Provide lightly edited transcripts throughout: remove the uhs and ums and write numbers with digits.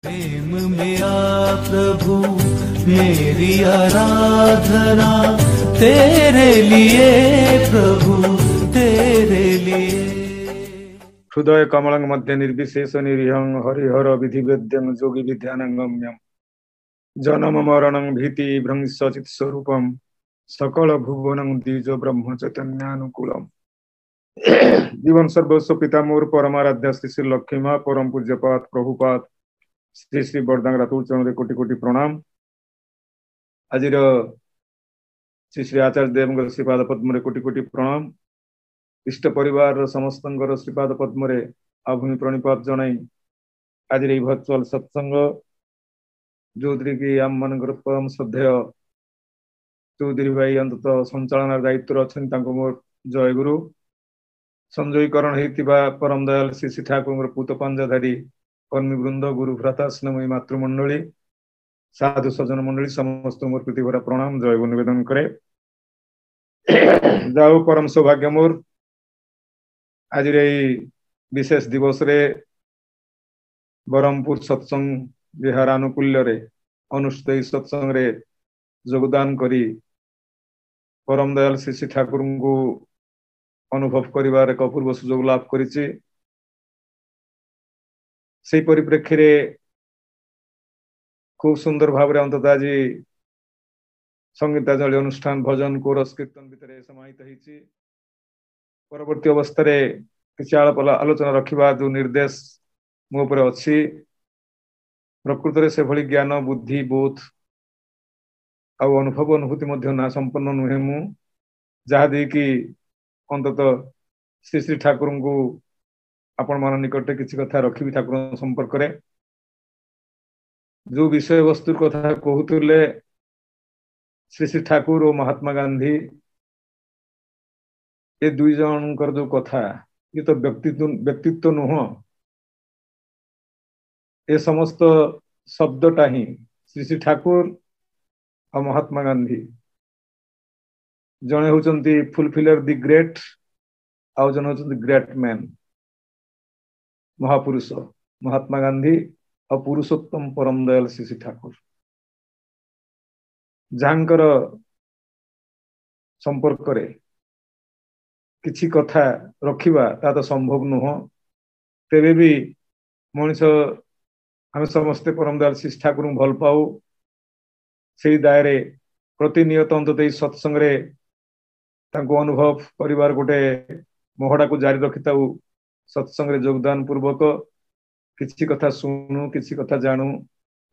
प्रेम मेरा प्रभु मेरी आराधना तेरे लिए प्रभु तेरे लिए। हृदय कमलं मध्ये निर्विशेष निरीहं हरिहर विधिवेद्यं योगी विद्यानगम्यं जन्म मरणं भीति भ्रंशचित् स्वरूपं सकल भुवनं द्विज ब्रह्म चैतन्यानुकूलम। जीवन सर्वस्व पिता मोर परमाराध्य श्री श्री लक्ष्मी माँ परम पूज्यपात प्रभुपात श्री श्री बरदांग रातुल चरण कोटि कोटि प्रणाम। आज श्री श्री आचार्य देव श्रीपाद पद्म कोटि कोटि प्रणाम। इष्ट परिवार समस्त श्रीपाद पद्म आभूमि प्रणिपात जनाई आज भर्चुआल सत्संग जो कि आम मान परम श्रद्धेय चौधरी भाई अंत संचालन दायित्व अच्छा मोर जय गुरु। संजयीकरण होता परम दयाल श्री श्री ठाकुर पूत पांजाधारी कर्मी वृंद गुरु भ्राता स्नेहमयी मातृमंडली साधु सज्जन मंडली समस्त मोर प्रति भरा प्रणाम जय गुरु निवेदन करे। जाओ परम सौभाग्य मोर आज विशेष दिवस रे बरहमपुर सत्संग विहार आनुकूल्य रे अनुष्ठित सत्संग रे योगदान करी परम दयाल श्री श्री ठाकुर को अनुभव करिवार एक अपूर्व सुजोग लाभ करिछि। से परिप्रेक्षी रे खूब सुंदर भाव रे अंतत आज संगीतांजलि अनुष्ठान भजन कोरस कीर्तन भितर समाहित होइछि। परवर्ती अवस्था रे किछि आलोचना रखिबा जो निर्देश मो उपर अछि प्रकृत रे से भली ज्ञान बुद्धि बोध आ अनुभव अनुभूति मध्य ना संपन्न नुहे मु जहा दे कि अंतत श्री श्री ठाकुर को आपण मान निकट किसी कथा रखी ठाकुर संपर्क रे जो विषय वस्तु कथा कहते श्री श्री ठाकुर और महात्मा गांधी ये दुई जनकर जो कथा ये तो व्यक्तित्व नुह ये समस्त शब्दटा ही श्री श्री ठाकुर और महात्मा गांधी जड़े होचंती फुलफिलर द ग्रेट आउ जन होचंती ग्रेट मैन महापुरुष महात्मा गांधी और पुरुषोत्तम परम दयाल श्री श्री ठाकुर जहांकर संपर्क रे किछि कथा रखिबा ता तो संभव नुह तेबे भी मनुष्य आम समस्ते परम दयाल श्री ठाकुर भल पाऊ से दायरे प्रतिनियत अंतत सत्संग रे तांको अनुभव परिवार गोटे मोहड़ा को जारी रखि ताऊ सत्संग रे योगदान पूर्वक किछि कथा सुनु किछि कथा जानू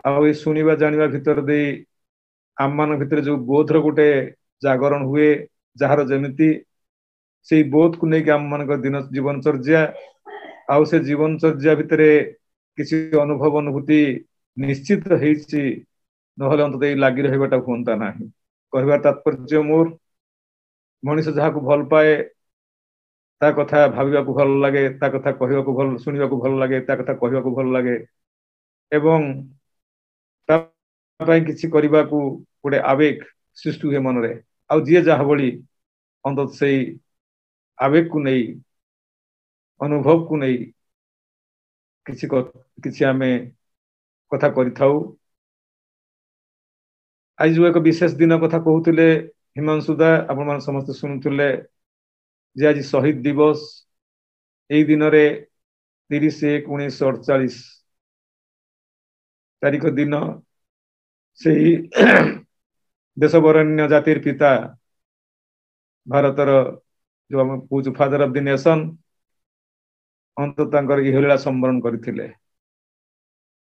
आउ ए सुनिबा जानिबा भितर दे आम मान भितर जो बोधर गोटे जागरण हुए जार जमिति से बोध को लेकिन आम मान दिन जीवनचर्या आउ से जीवनचर्या भितर किसी अनुभव अनुभूति निश्चित होइछि नहले अंत लगी रहा हूंता ना कहबार तात्पर्य मोर मनीष जहाँ को भल पाए ता कथा भाविबा को भल लगे ता कथा कहवा को भल शुणा को भल लगे ता कथा कहवा को भल लगे एवं ता पई किछि करिबा को गोटे आवेग सृष्टि हुए मन रे आ जी जहा भली अंत से आवेग को नहीं अनुभव को नहीं किछि आमे कथा करिथाउ। आज जो एक विशेष दिन कथा कहते हिमांशुदा आपण मान समस्त शुणुले जे आज शहीद दिवस यही दिन रे 30/1/1948 तारीख दिन से देशवरण्य जातिर पिता भारतर जो हम पूज फादर ऑफ द नेशन अंत इहलीला संवरण करथिले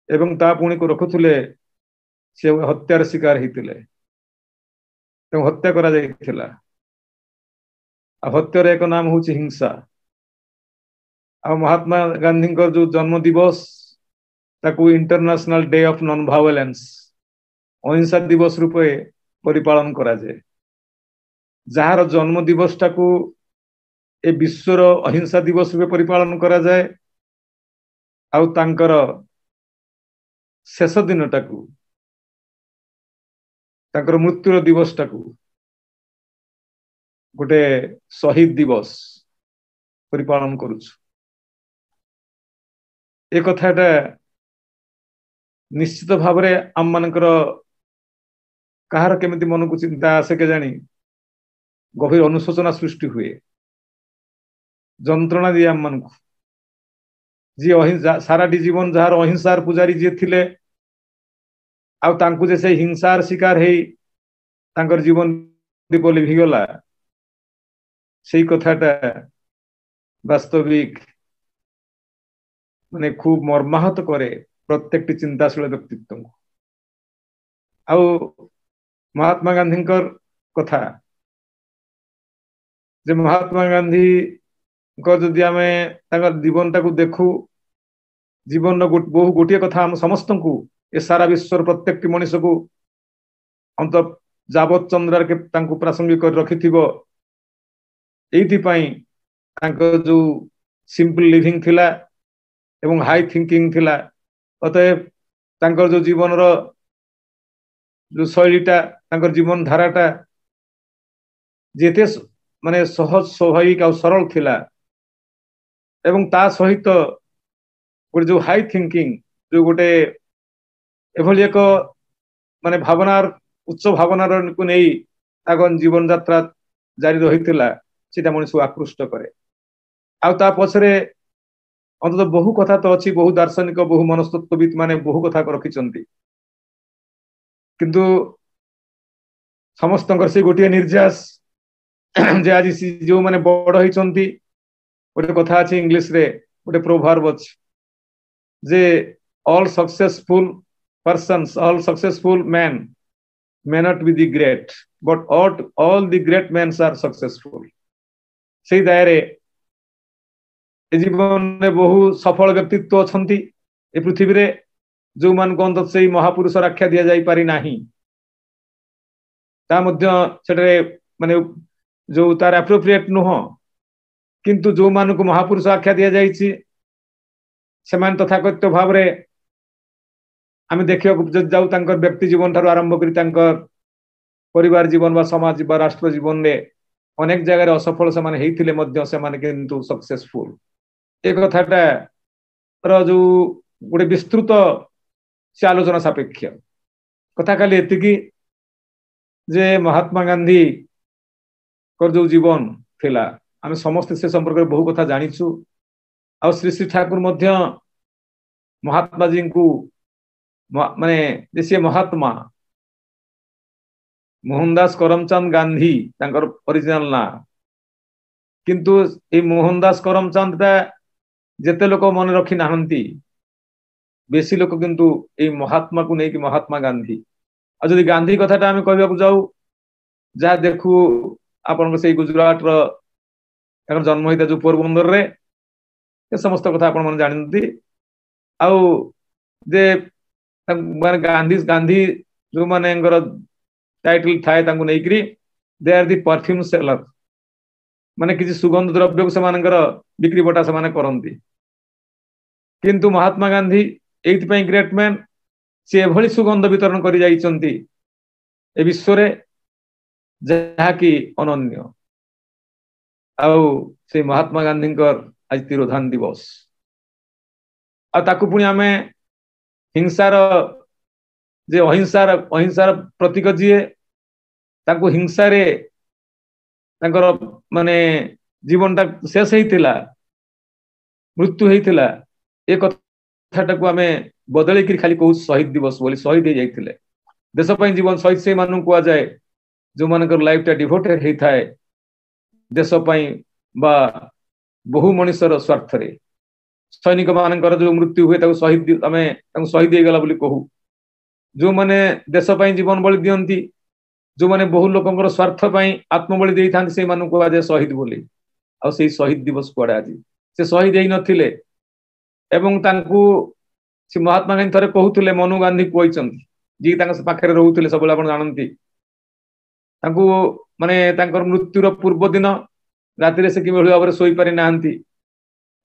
एवं ता पुणी को रखुले से हत्यार शिकार होते हत्या करा जाइथिला। हत्यार एक नाम हूँ हिंसा आ महात्मा गांधी जो जन्म दिवस ताकू international day of non violence अहिंसा दिवस रूपे परिपालन करा जाए जार जन्म दिवस टाकू ए विश्वर अहिंसा दिवस रूपे परिपालन करा जाए आउ तांकर शेष दिन टाकू तांकर मृत्युर दिवस टाकू गोटे शहीद दिवस परिपालन करुछु। ए कथाटा निश्चित भाव में आम मानकर कहार केमिति मन को चिंता आसे के जानी गभीर अनुशोचना सृष्टि हुए जंत्रणा दिए आम मान को जी सारा जीवन जार अहिंसार पुजारी जी थिले आउ तांकु जे से हिंसार शिकार हेई तांकर जीवन दीप लिभिगला से कथाटा वास्तविक माने खूब मर्माहत करे प्रत्येक चिंताशील व्यक्तित्व को आउ महात्मा गांधी कथा जे महात्मा गांधी जदि आम जीवन टाक देखू जीवन बहु गोटे कथा हम समस्त को ए सारा विश्वर प्रत्येक मनीष को अंत जावत चंद्रार के प्रासंगिक रखि जो सिंपल लिविंग थिला एवं हाई थिंकिंग थिला अतएव तांकर जो जीवन रो जो शैलीटा तांकर जीवन धाराटा जेते माने सहज स्वाभाविक और सरल थिला एवं ता सहित गोटे जो हाई थिंकिंग जो गोटे एभली एक माने भावनार उच्च भावनार को नहीं ताकन जीवन यात्रा जारी रही सीटा मनुष्य को आकृष्ट करे आ पछरे अंत बहु कथा तो अच्छी बहु दार्शनिक बहु मनस्तत्वविद माने बहु कथा रखिचंती किंतु समस्त से गोटे निर्यास जे आज जो माने बड़ होइचंती गोटे कथा अच्छी इंग्लिश रे गोटे प्रोवर्ब अछि जे all successful persons all successful man may not be the great but all the great men are successful से दायरे जीवन में बहु सफल व्यक्तित्व अछंती ए पृथ्वी रे जो मान को अंत से महापुरुष आख्या दिया जाई पारि नाही ता मध्य सेटरे माने जो तार एप्रोप्रिएट नुह किंतु जो मान को महापुरुष आख्या दिया जाईछि सेमान तथाकथित भाव रे आम देखियो जाऊ तांकर व्यक्ति जीवन ठार आरंभ करी तांकर परिवार जीवन बा समाज बा राष्ट्र जीवन में अनेक जगह असफल से माने हेइथिले मध्य से माने किंतु सक्सेसफुल एक कथाटा रो जो गोटे विस्तृत से आलोचना सापेक्ष कथा खाली एतिकी जे महात्मा गांधी कर जो जीवन थिला आम समस्त से संपर्क बहु कथा जानिछु आ श्री श्री ठाकुर मध्य महात्मा जी को माने जैसे महात्मा मोहनदास करमचंद गांधी तांकर ओरिजिनल ना किंतु ए मोहनदास करमचंद ता जेते लोक मन रखी नाहंती बेसी लोक किंतु ए महात्मा को नहीं कि महात्मा गांधी आ जदि गांधी कथाटा आम कहबा जाऊ जहाँ देखू आपण से गुजरात रो जन्म होता जो पोरबंदर रे समस्त कथा आपण मन जानती आउ जे माने गांधी गांधी जो माने टाइटल थाए तांको नेकरी they are the perfume seller माने किसी सुगंध द्रव्य को समानकर बिक्री बटा समाने करंती किंतु महात्मा गांधी एइथ पई ग्रेट मैन से एभली सुगंध वितरण करि जाइचंती ए विश्व रे जहा कि अनन्य आउ से महात्मा गांधी आज तिरोधान दिवस आ ताकु पुणी आमे हिंसार जे अहिंसार प्रतीक जी तांको हिंसा रे तांकर माने जीवनटा शेष होइतिला मृत्यु होइतिला ए कथाटा को आमे बदले कि खाली कहू शहीद दिवस बोली शहीद हो जाइतिले देश पई जीवन शहीद से मानु को जाए जो मानकर लाइफ टा डिवोटेड हेइ थाए देश पई बा बहु मनुष्यर स्वार्थ रे सैनिक मानकर जो मृत्यु हुए ताको शहीद आमे ताको शहीद हो गला बोली कहू जो माने देश पई जीवन बलि दियंती जो माने बहु लोकंकर स्वार्थ पई आत्मबलि देई थांती से मानु को आज शहीद बोली आ से शहीद दिवस कोडा आज से शहीद हेइ नथिले एवं तांकू से महात्मा गांधी थरे कहउथिले मनु गांधी कोइचंती जी तांका पाखरे रहउथिले सबले आपण जानंती तांकू माने तांकर मृत्युर पूर्व दिन राति रे से कि भाव में सोई पारि नाहंती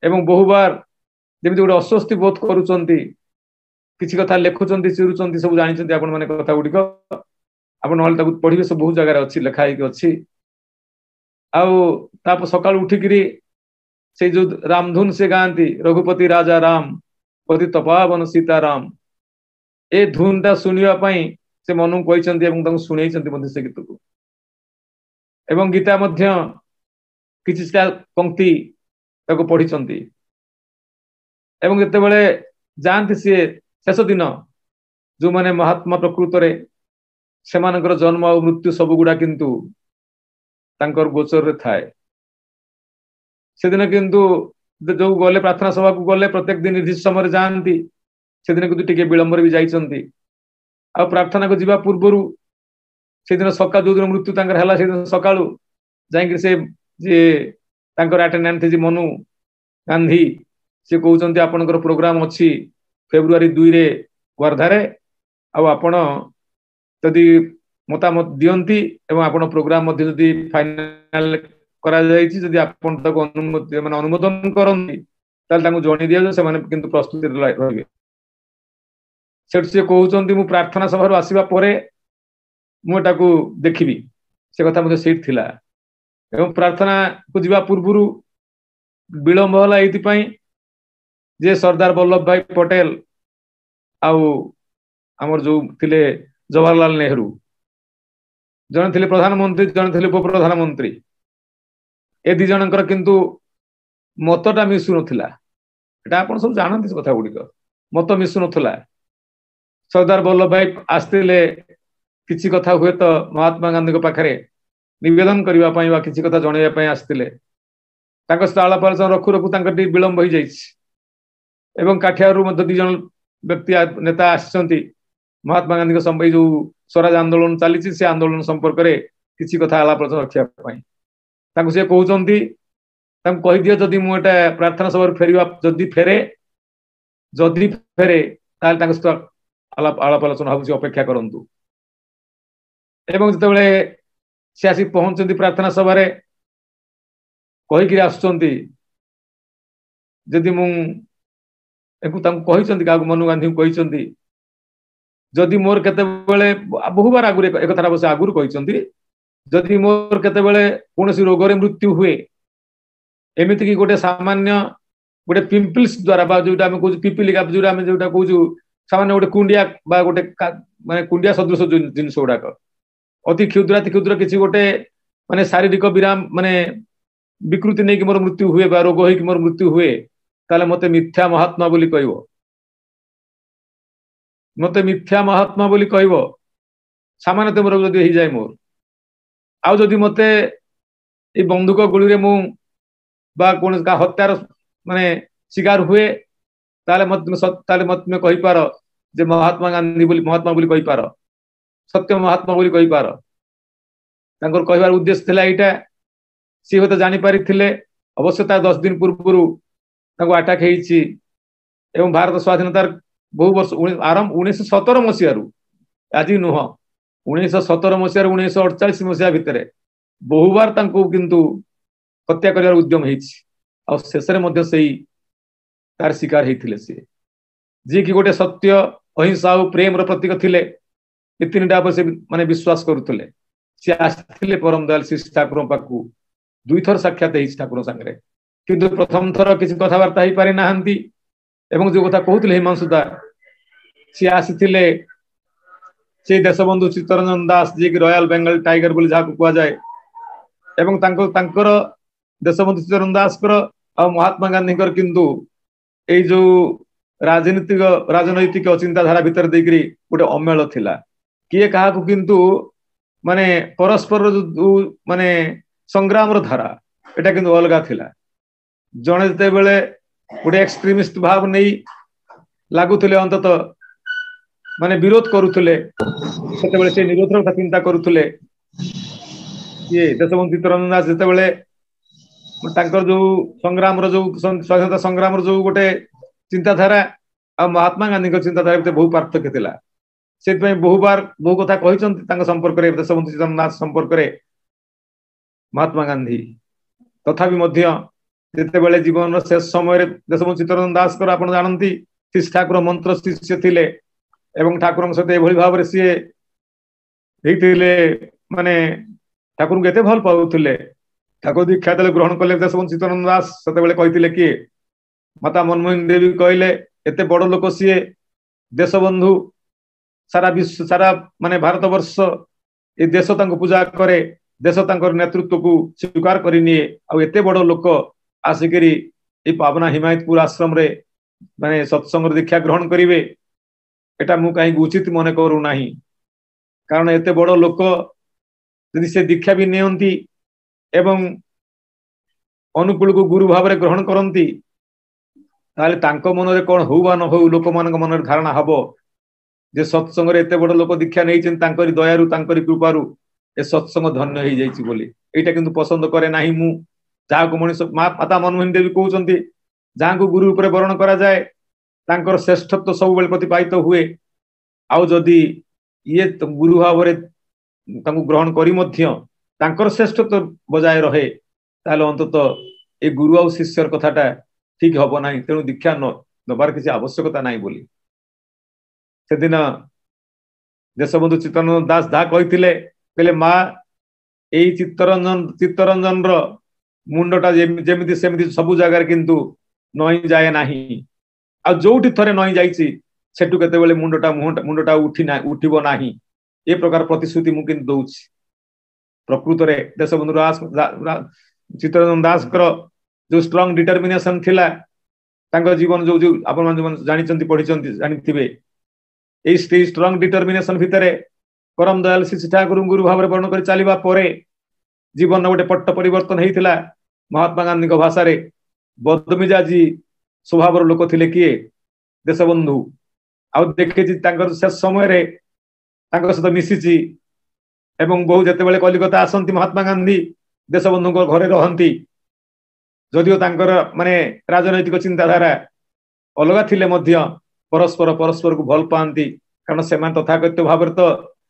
एवं बहु बार जेमिति गोटे अस्वस्थी बोध करूचंती किछि कथा लेखुचंती चिरुचंती सब जानिचंती आपण माने कथा गुडिक आपण नहले ताकू पढिबे सब बहुत जगह अछि लेखा हेकि अछि आउ ताप सकाळ उठिकरी से जो रामधुन से गांती रघुपति राजा राम पति तपावन सीताराम ए धुनटा सुनिबा पई से मनु कहचंती एवं तांको सुनेइचंती मध्ये से गीत को एवं गीता मध्य किछिटा पंक्ति ताको पढिचंती एवं जते बेले जानती से शेष दिन जो माने महात्मा प्रकृत रे सेमानकर जन्म और मृत्यु सब गुडा किंतु तांकर गोचर रे थाए से दिन किंतु जो गले प्रार्थना सभा को गले प्रत्येक दिन निर्दिष्ट समय जानती से दिन किंतु टिके विलंबर भी जाइचंती आ प्रार्थना को जीवा पूर्वरु से दिन सका जो दिन मृत्यु तांकर हला से दिन सकाळु जाई से जे तांकर अटेंडेंट थी मनु गांधी से कहउचंती आपनकर प्रोग्राम अछि फेब्रुआरी 2 रे वर्धा रे आ आपण यदि मतामत दियंती एवं आपण प्रोग्राम मध्ये यदि फाइनल करा जायछि यदि आपण तक अनुमति माने अनुमोदन करंती ताल तांको जणी दिया से माने किंतु प्रस्तुति रहबे सेठ से कहउचंती मु प्रार्थना सभा रो आसीबा परे मु एटाको देखिबी से कथा मध्ये सेठ थिला एवं प्रार्थना को जीवा पूर्वरु विलंब होला एति पई जे सरदार वल्लभ भाई पटेल आउ हमर जो थिले जवाहरलाल नेहरू जन थिले प्रधानमंत्री जन थिले उप प्रधानमंत्री ए दि जनकर किंतु मतटा मिसु नथिला एटा आपण सब जानନ୍ତି से कथा गुडी मत मिसु नथिला सरदार वल्लभ भाई आस्तिले किछि कथा हुए तो महात्मा गांधी को पाखरे निवेदन करबा पई वा किछि कथा जणैया पई आस्तिले तांको स्थाला पर रखु रखु तांकर टी विलंब होई जाइछ एवं काठियारू मध्य दि जन व्यक्ति नेता आछंती महात्मा गांधी को संबंधी जो स्वराज आंदोलन चली से आंदोलन संपर्क में किसी कथा आला प्रश्न रखा से कहते कही दियो जदि मुझे प्रार्थना सभा फेरवा जदि फेरे आलाप आलोचना भाव अपेक्षा करंतु एवं जिते सी आसी पहुंचती प्रार्थना सभा कहीकि आसुचंती जदि क्या मनु गांधी कहते जदि मोर केतेबेले बहुबार आगुरे एक कथा बस आगुर कहचंती जदि मोर केतेबेले कोनोसी रोग रे मृत्यु हुए एमिति कि गोटे सामान्य गोटे पिंपल्स द्वारा बा जोटा हम कहू पिपिलिका जोटा हम जोटा कहू सामान्य गोटे कुंडिया बा गोटे माने कुंडिया सदृश जिनस गुड़ाक अति क्षुद्र किसी गोटे माने शारीरिक विराम माने विकृति नहीं कि मोर मृत्यु हुए बा रोग होई कि मोर मृत्यु हुए ताले मते मिथ्या महात्मा बोली कहबो मते मिथ्या महात्मा बोली कहबो सामान्यतः मोर जदि हो जाए मोर आउ जदि मते ए बंदूक गुली रे मु बा कोन का हत्यार माने शिकार हुए ताले मत में कहि पार जे महात्मा गांधी बोली महात्मा बोली कहि पार सत्य महात्मा बोली कहि पार तांकर कहबार उद्देश्य थिला एटा सी होता जानि पारि थिले अवश्य ता 10 दिन पूर्व तांको अटैक हेछि एवं भारत स्वाधीनतार बहु वर्ष आरंभ 1917 मसीह आज नुह 1917 मसीह 1948 मसीहा भितर बहुबार किंतु हत्या कर उद्यम शेष तार शिकार होते जी कि गोटे सत्य अहिंसा और प्रेम प्रतीक थिले ये तीनटा से माने विश्वास करुले सी आसते परम दयाल श्री ठाकुर पाखु 2 थर साक्षात ठाकुर सांगे किंतु प्रथम थर किसी कथबार्ता हो पारि नाहंती एवं जो कथा कहते हिमांशुदा सी आसीथिले से देशबंधु चित्तरंजन दास जी की रॉयल बेंगल टाइगर बोली जहाँ को जाए एवं तांकर देशबंधु चित्तरंजन दास और महात्मा गांधी किंतु ए जो राजनैतिक चिंताधारा भितर देकरी गोटे अमेल थिला किए कहा किंतु माने परस्पर जो माने संग्राम धारा एटा किंतु अलगा थिला जने जते बेले गोटे एक्सट्रीमिस्ट भाव नहीं लागुले अंतत माने विरोध करुले से निरोधर चिंता करुले ये देशबंधु चित्तरंजन दास जिते बेले जो संग्राम जो स्वाधीनता संग्राम जो गोटे चिंताधारा आ महात्मा गांधी चिंताधारा भीतर बहु पार्थक्य थिला से बहुबार बहु कथा कहते संपर्क में देशबंधु चित्तरंजन दास संपर्क में महात्मा गांधी तथापि जिते बेले जीवन शेष समय देशबंधु चित्तरंजन दास आप जानती श्री ठाकुर मंत्र शिष्य थिले एवं ठाकुर सहित एभली भाव सी माने ठाकुर को एत भल पाउले ठाकुर दीक्षा दे ग्रहण कले देशबंधु चित्तरंजन दास से कहते किए माता मनमोहन देवी कहले एत बड़ लोक सी देशबंधु सारा विश्व सारा माने भारत वर्ष ए देश तांको पूजा करे देश तांकर नेतृत्व को स्वीकार करि निए आ एते बड़ लोक आसिकरी ए पावना हिमायतपुर आश्रम रे माने सत्संग दीक्षा ग्रहण करिवे एटा मु काई उचित मने करू नाही कारण एते बड़ लोक यदि से दीक्षा भी नियंती एवं अनुकूल को गुरु भाव में ग्रहण करती ताले तांको मन रे कोन हो बा न हो लोक मान मन रे धारणा हबो जे सत्संग रे एते बड़ लोक दीक्षा नै छिन तांकरी दयारु तांकरी कृपारु ए सत्संग धन्य हो जाइछि बोली एटा किंतु पसंद करे नाही मु जहा को मनुष्य माता मनमोहन देवी कहउचंती जहा को गुरु ऊपर वर्ण करा जाए तांकर श्रेष्ठत्व सब बेल प्रतिपादित हुए आउ जदी ये गुरु भाव रे तांको ग्रहण करी मध्य तांकर श्रेष्ठत्व बजाय रहे ताले अंततः ए गुरु आ शिष्यर कथाटा ठीक हबो नाही तेनु दीक्षा नबार किसी आवश्यकता नाही बोली से दिन देशबंधु चित्तरंजन दास दा कहिथिले कहले मां एई चित्तरंजन रो मुंडटा जेमिति सेमिति सब जगह किंतु नई जाए नाही आ जोठी थरे नई जाईची सेटु केते बेले मुंडटा उठिबो नाही ए प्रकार प्रतिश्रुति मु किंतु दउछि प्रकृत रे देशबंधु चित्तरंजन दास कर जो स्ट्रांग डिटरमिनेशन थिला तांको जीवन जो आपण मान जानिचंती पढिचंती जानिथिबे ए स्ट्रांग डिटरमिनेशन भितरे परम दयाल श्री ठाकुर गुरु भाव रे वर्ण कर चलीबा परे जीवन गोटे पट्ट परिवर्तन हेतिला महात्मा गांधी को भाषा रे बदमिजाजी स्वभाव लोक थिले किए देशबंधु आ देखे से समय रे तांको सहित मिसिची एवं बहु जते बेले कलिकता आसंती महात्मा गांधी देशबंधु को घरे रहंती जदिओ तांकर माने राजनैतिक चिंताधारा अलग थिले मध्य परस्पर को भल पाती कारण से तथाकथित भाव तो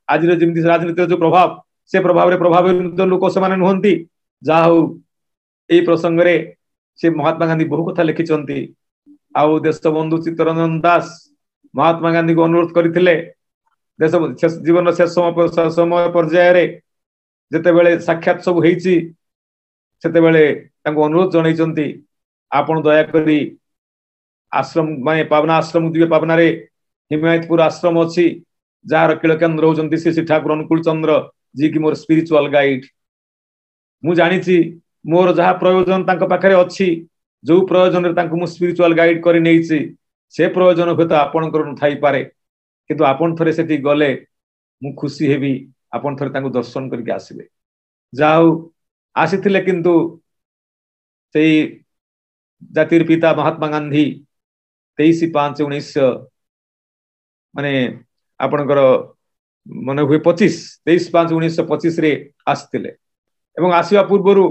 आज जमी राजनीति जो प्रभाव से प्रभाव रे प्रभावित लोक से नुहंती जहा हो यही प्रसंग रे से महात्मा गांधी बहु कथा लिखिचंती आउ देशबंधु चित्तरंजन दास महात्मा गांधी को अनुरोध करथिले देश जीवन शेष समय पर्याय रे जते बेले साक्षात सब हेची सेते बेले तांको अनुरोध जणाइचंती आपण दया करी आश्रम माने पावना आश्रम दिवे पावना रे हिमायतपुर आश्रम अछि जार किल केंद्र होचंती श्री ठाकुर अनुकूल चंद्र जी की मोर स्पिरिचुअल गाइड मु जानिची मोर जहा प्रयोजन तांको पाखरे अछि जो प्रयोजन रे तांको मु स्पिरिचुअल गाइड करि नेइची से प्रयोजन होत आपण कर न थाई पारे किंतु आपण थरे सेठी गले मु खुशी हेबी आपण थरे तांको दर्शन करके आसीबे जाऊ आसीथिले किंतु सेई जातिर पिता महात्मा गांधी 23/5/1900 माने आपणकर मन हुए 23/5/1925 रे आस्तिले एवं आसीबा पूर्वरु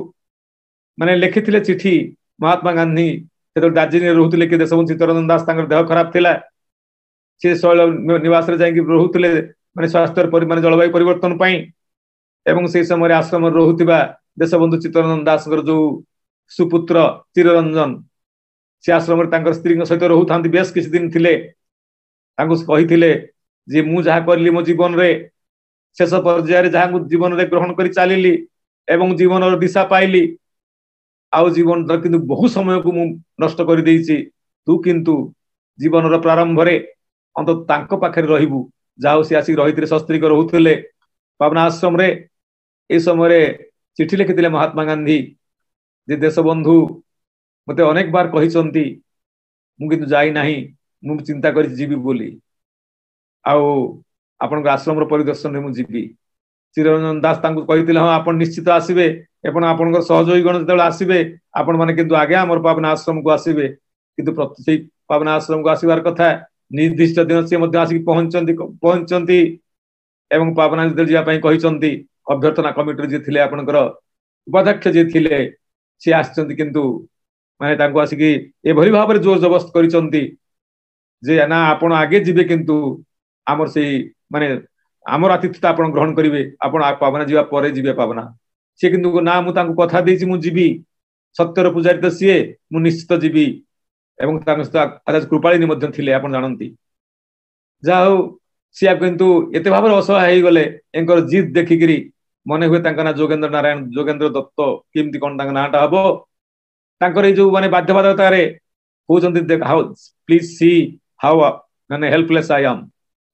माने लिखिथिले चिठी महात्मा गांधी से दार्जिलिंग रोहुतिले कि देशबंधु चित्तरंजन दास तांकर देह खराब थिला से शैल निवास रे जाई रोहुतिले माने स्वास्थ्य माने जलवायु परिवर्तन पई एवं से समय आश्रम रोहुतिबा देशबंधु चित्तरंजन दास जो सुपुत्र चिररंजन से आश्रम स्त्री सहित रोहुथांती बेस किछ दिन थिले तांको कहिथिले जे मु जहा करली मो जीवन रे शेष पर्याय रे जहा जीवन रे ग्रहण करी चालिली एवं जीवन दिशा पाइली आउ जीवन किंतु बहु समय को मु नष्ट कर देइची तू किंतु जीवन रो प्रारंभ रे अंत तांको पाखरे रहिबू जाओ से आसी रहितरे शस्त्रीक रोहुथिले पावना आश्रम रे ए समय रे चिठी लिखिथिले महात्मा गांधी जे देशबंधु मते अनेक बार कहिसंती मु किंतु जाई नाही मु चिंता करि जीवी बोली आउ आपण आश्रम रो परिदर्शन रे मु जीवी चिररंजन दास तांको कहिथिले हां आपण निश्चित आसीबे एपन आपण सहयोगी गण जते आसीबे आपण माने किंतु आगे हमर पावना आश्रम को आसीबे किंतु प्रति पावना आश्रम को आसीबार कथा निर्दिष्ट दिन से मध्य आसी पहुंचंती एवं पावना जिया पई कहिसंती अभ्यर्थना कमिटी जे थिले आपनकर उपाध्यक्ष जे थिले से आछंती किंतु माने तांको आसी ए भली भाव रे जोर जबरदस्त करिसंती जे ना आपण आगे जिबे किंतु हमर से माने हमर आतिथ्यता आपण ग्रहण करिवे आपण पावना जिवा परे जिबे पावना से किंतु ना मु तांको कथा देछि मु जिबी सत्यर पुजारी त सिए मु निश्चित जिबी एवं तांको कृपालिनी मध्य थिले आपण जानंती जाओ सिया किंतु एते भाव रे असहाय हेई गले एंकर जिद देखिकरी मने हुए तांका ना जोगेंद्र नारायण जोगेंद्र दत्त केमती कोन तांका नाटा हबो तांकर ए जो माने बाध्यबाधकता रे कहउचंती देख हाउ प्लीज सी हाउ माने हेल्पलेस आई एम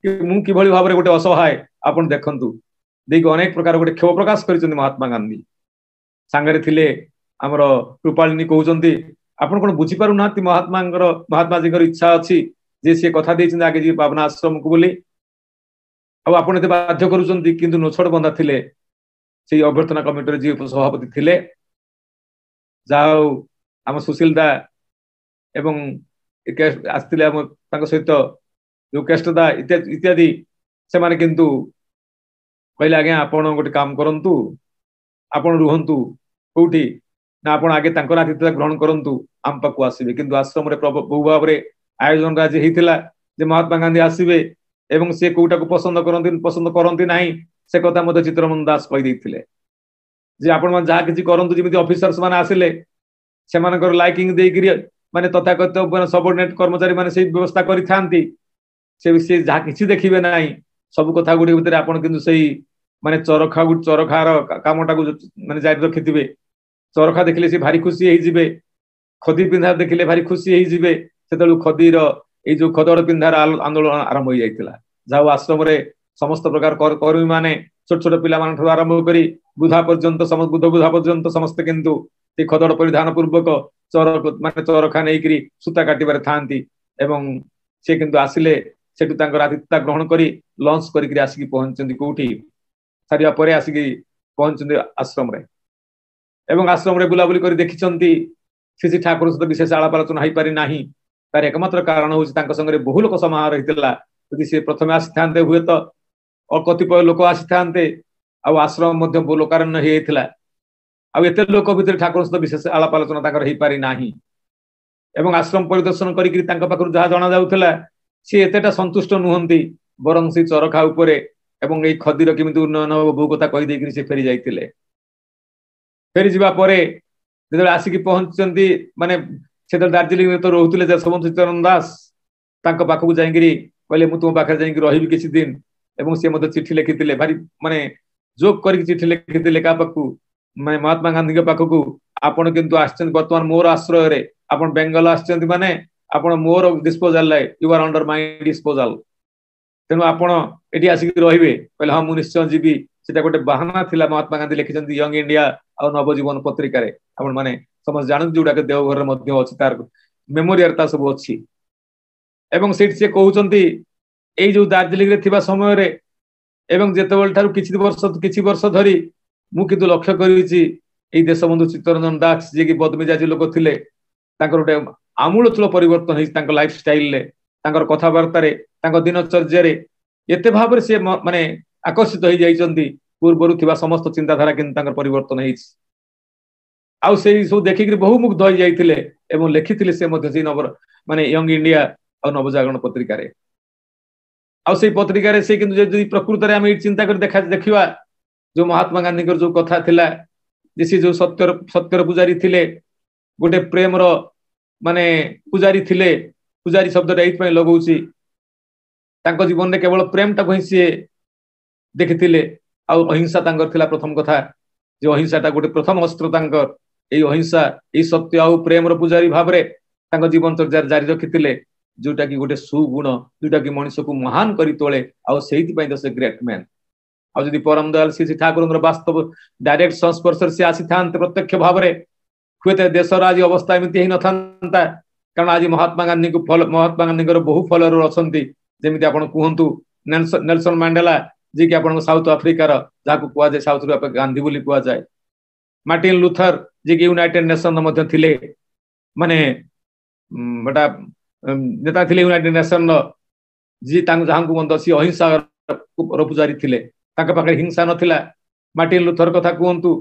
ମୁଁ କିଭଳି ଭାବରେ ଗୋଟେ असहाय आपण देखंतु देखि अनेक प्रकार गोटे क्षोभ प्रकाश करिसंती महात्मा गांधी सांगरे थिले हमर कृपालिनी कहउचंती आपण कोन बुझी पारु नाती महात्मा जीकर इच्छा अछि जे से कथा देइछन आगे जी पावना आश्रम को बोली अब आपण एते बाध्य करूचंती किंतु नछड़ बंधा थिले से अभ्यर्थना कमिटी जी सभापति थिले जाओ हम सुशील दा एवं आस्तिले हम तांको सहित जो केष्टदा इत्यादि से माने किंतु कहले आगे आपण गोटे काम करंतु आपण रुहंतु कोठी ना आपण आगे तांकर आतिथ्य ग्रहण करंतु आम पाकु आसीबे किंतु आश्रम रे बहु भाव रे आयोजन राज हेतिला जे महात्मा गांधी आसीबे एवं से कोटा को पसंद करंती नाही से कथा मते चित्रमन दास कहि दैथिले जे आपण मन जहा किछि करंतु जेमिति ऑफिसर्स माने आसिले से मानकर लाइकिंग देगिरि माने तथाकथित सबऑर्डिनेट कर्मचारी माने से व्यवस्था करि थांती से जहा किछि देखिबे नाही सब कथा गुडी भितर आपण किंतु सेही माने चरखार कामटा को माने जारी रखिथिबे चरखा देखले से भारी खुशी हेइ जिबे खदी पिंधा देखले भारी खुशी हेइ जिबे सेतलु खदीर ए जो खदड़ पिंधार आंदोलन आरंभ हो जाइतिला जाओ आश्रम रे समस्त प्रकार कर्मी माने छोट छोट पिला मान आरंभ करी बुधा पर्यंत समस्त किंतु से खदड़ परिधान पूर्वक माने चरखा नेइकरी सूता काटिबार थांती एवं से किंतु आसिले सेटु तांकर आतिथ्य ग्रहण करी लॉन्च करी आसिकी पहुंचंती कोठी सारिया परे आसिकी पहुंचंती आश्रम रे एवं आश्रम रे बुलाबुली करी देखिचंती श्री ठाकुर सहित विशेष आलाप आलोचना होई पारि नाही तार एकमात्र कारण होछि तांका संगे बहुत लोक समारोह रहितला यदि से प्रथमे आसिथांते हुए तो कतिपय लोक आसिथांते आ आश्रम मध्य लोकारण्य हेइथिला आ एते लोक भितर ठाकुर सहित विशेष आलाप आलोचना ताकर होई पारि नाही एवं आश्रम परिदर्शन करी तांका पाखरु जहा जणा जाउथला से एतेटा संतुष्ट नुहंती बरं से चरखा उपरे एवं ए खदीर किमिति उन्नयन हो बहु कथा कहि देकरी से फेरी जाइतिले फेरी जिबा परे जेते आसिकी पहुंचंती माने सेते दार्जिलिंग तो रहउतिले जसवंत चित्तरंजन दास तांका पाखकु जाइगिरी कहले मु तुम पाखरे जाइगिरी रहिबि किछि दिन एवं से मते चिट्ठी लिखितिले भारी माने जोक करी चिट्ठी लिखितिले का पाखकु माने महात्मा गांधी के पाखकु आपण किंतु आछन वर्तमान मोर आश्रय रे आपण बेंगल आछन माने आपण मोर डिस्पोजल लाई you are under my disposal तेनु आपण एटी आसिकी रहिबे कहले हां मु निश्चय जीबी सेटा गोटे बहाना थिला महात्मा गांधी लिखिचंती यंग इंडिया और नवजीवन पत्रिका रे आपण माने समझ जानत जोडा के देवघर रे मध्ये अछि तार मेमोरियल ता सब अछि एवं सेट से कहउचंती एई जो दार्जिलिंग रे थिबा समय रे एवं जेतेबेल थारु किछि वर्ष धरी मु कितु लक्ष्य करिछि एई देशबंधु चित्तरंजन दास जे कि बदमिजाजी लोक थिले ताकर गोटे आमूलचूल परिवर्तन हेइ तांकर लाइफ स्टाइल ले तांकर कथा वार्ता रे तांकर दिनचर्या रे एते भाव रे से माने आकर्षित होई जाइचंती पूर्वरु थिबा समस्त चिंताधारा किन तांकर परिवर्तन हेइछ आउ सेही सब देखि कि बहु मुग्ध होई जाइथिले एवं लेखिथिले से मध्ये जे नवर माने यंग इंडिया और नवजागरण पत्रिका रे आउ से पत्रिका रे से किंतु जे प्रकृत रे हम चिंता कर देखिवा जो महात्मा गांधी कर जो कथा थिला जे से जो सत्यर पुजारी थिले गोटे प्रेम रो माने पुजारी थिले पुजारी शब्द रे एत पय लगौची तांको जीवन रे केवल प्रेम ता कहि से देखिथिले आ अहिंसा तांकर थिला प्रथम कथा जो अहिंसा ता गोटे प्रथम अस्त्र तांकर ए अहिंसा ए सत्य आ प्रेम रो पुजारी भाव रे तांको जीवन चर्चा जारी रखिथिले जोटा कि गोटे सुगुण जोटा कि मनुष्य को महान करी तोले आ सेहिति पय से ग्रेट मैन आ जदि परम दयाल श्री ठाकुर वास्तव डायरेक्ट संस्पर्श से आसी थांते प्रत्यक्ष भाव रे हुए देशर आज अवस्था एमती ही न था कारण आज महात्मा गांधी को महात्मा गांधी बहु फॉलोअर अछंती जेमिति आपण कहंतु नेल्सन मंडेला जे कि आपण साउथ अफ्रिकार जाको कुआ जाय साउथ गांधी बोली कुआ जाय मार्टिन लूथर जे कि यूनाइटेड नेशन मध्ये थिले माने बटा नेता थिले यूनाइटेड नेशन जी तांग जहां को बंद सी अहिंसा रो पुजारी थिले तांका पाखे हिंसा नथिला मार्टिन लूथर कथा कहंतु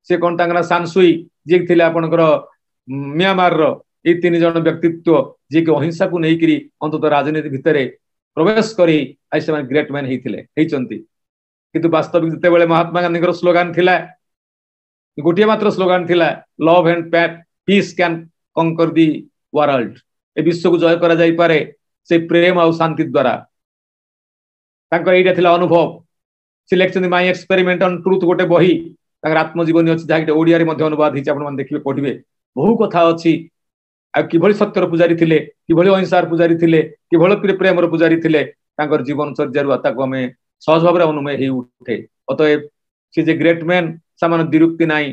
से कोन तांगना सानसुई जे थिले आपनकर म्यांमार रो ए तीन जन व्यक्तित्व जे कि अहिंसा को नै करी अंतत राजनीति भितरे प्रवेश करी ऐसे ग्रेट मैन हेचंती किंतु वास्तविक जते बेले महात्मा गांधी को स्लोगान थिला गोटिए मात्र स्लोगान थिला लव एंड पीस कैन कंकर दी वर्ल्ड ए विश्व को जय करा जाई पारे से प्रेम और शांति द्वारा तांकर एटा थिला अनुभव selection my experiment on truth गोटे बही तांकर आत्मजीवनी अछि जाके ओडिया रे मध्ये अनुवाद हिच आपण मन देखिबे पढिबे बहु कथा अछि आ किभଳି सत्यर पुजारी थिले किभଳି अहिंसार पुजारी थिले किभଳି प्रेमर पुजारी थिले तांकर जीवन चर्यारू ताको हमें सहज भाव अनुमेय हे उठे। अतएव सी जे ग्रेट मैन सामान दिरुक्ति नाही,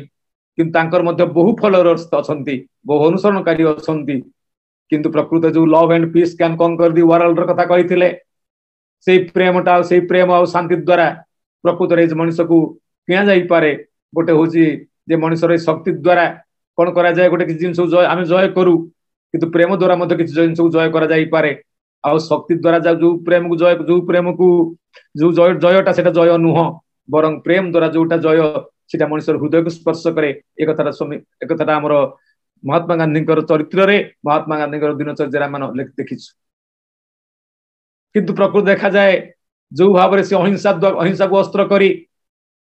किंतु तांकर मध्य बहु फॉलोअर्स अछंती, बहु अनुसरणकारी अछंती, किंतु प्रकृत जो love and peace can conquer the world र कथा कहिथिले से प्रेमटा से प्रेम और शांति द्वारा प्रकृत रे मनुष्य को किया जाई पारे। गोटे होची जे मनुष्य शक्ति द्वारा कौन करा जाए, गोटे किसी जिनस जय आम जय करू, किंतु प्रेम द्वारा मध्य किसी जिनस जय करा जाई पारे। आ शक्ति द्वारा जो प्रेम को जय, जो प्रेम को जो जय जयटा सेटा जय नुह, बरं प्रेम द्वारा जोटा जय सेटा मनुष्य हृदय को स्पर्श करे। एक कथाटा आमर महात्मा गांधी चरित्र रे, महात्मा गांधी दिनचर्या देखीछु। किंतु प्रकृति देखा जाए जो भाव से अहिंसा को अस्त्र करी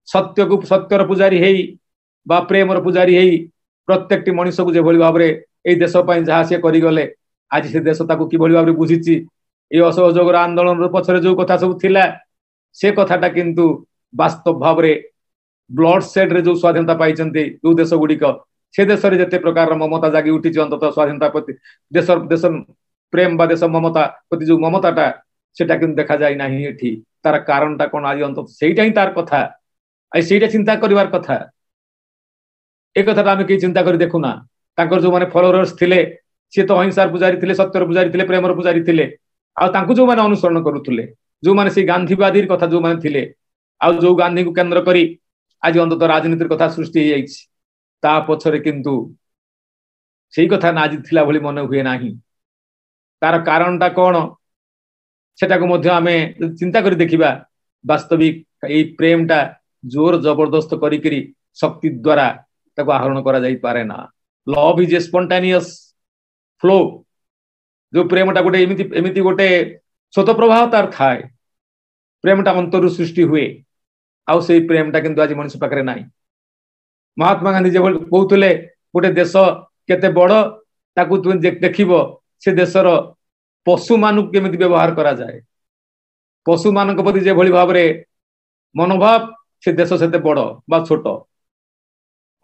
सत्य को सत्यर पुजारी हेई बा प्रेमर पुजारी हेई प्रत्येक मनुष्य को जेभली भाव ए देश जहाँ सी कर गले, आज से देश ताको किभली भाव बुझीची। ये असहयोग आंदोलन पछरे जो कथा सब थिला से कथाटा किंतु वास्तव भाव ब्लड सेड रे जो स्वाधीनता पाई जो देश गुड़िक से देश रे जते प्रकार ममता जागी उठी अंततः स्वाधीनता प्रति देश देश प्रेम बा देश ममता प्रति जो ममताटा सेटा किंतु देखा जाए नाही। एठी तार कारणटा कोन आज अंततः सेटा ही तार कथा, आई सेटा चिंता करिवार कथा। एक कथाटा आमे कि चिंता करी देखुना, तांकर जो माने फॉलोअर्स थिले से तो अहिंसार पुजारी थिले, सत्यर पुजारी थिले, प्रेमर पुजारी थिले। आ तांकु जो माने अनुसरण करूथुले, जो माने से गांधीवादी कथा जो माने थिले, आ जो गांधी को केंद्र करी आज अंततः राजनीतिर कथा सृष्टि हो जाइछि, ता पछरे किंतु सेही कथा ना आज थिला भली मन हुए नाही। तार कारणटा कोन सेटा को मध्य आमे चिंता करी देखिबा, वास्तविक ए प्रेमटा जोर जबरदस्त करी शक्ति द्वारा ताको आहरण करा जाई पारे ना। Love is a spontaneous flow, जो प्रेमटा गोटे एमिति गोटे स्वतः प्रवाह तार थाए, प्रेमटा अंतरु सृष्टि हुए, आउ से प्रेमटा किंतु आज मनुष्य पाखरे नाही। महात्मा गांधी जे कहउतले गोटे देश केते बड़ ताकू तुम देखिबो से देशर पशु मानु केमिति व्यवहार करा जाए, पशु मानक प्रति जे भली भाव मनोभाव से देश सेते बड़ बा छोट।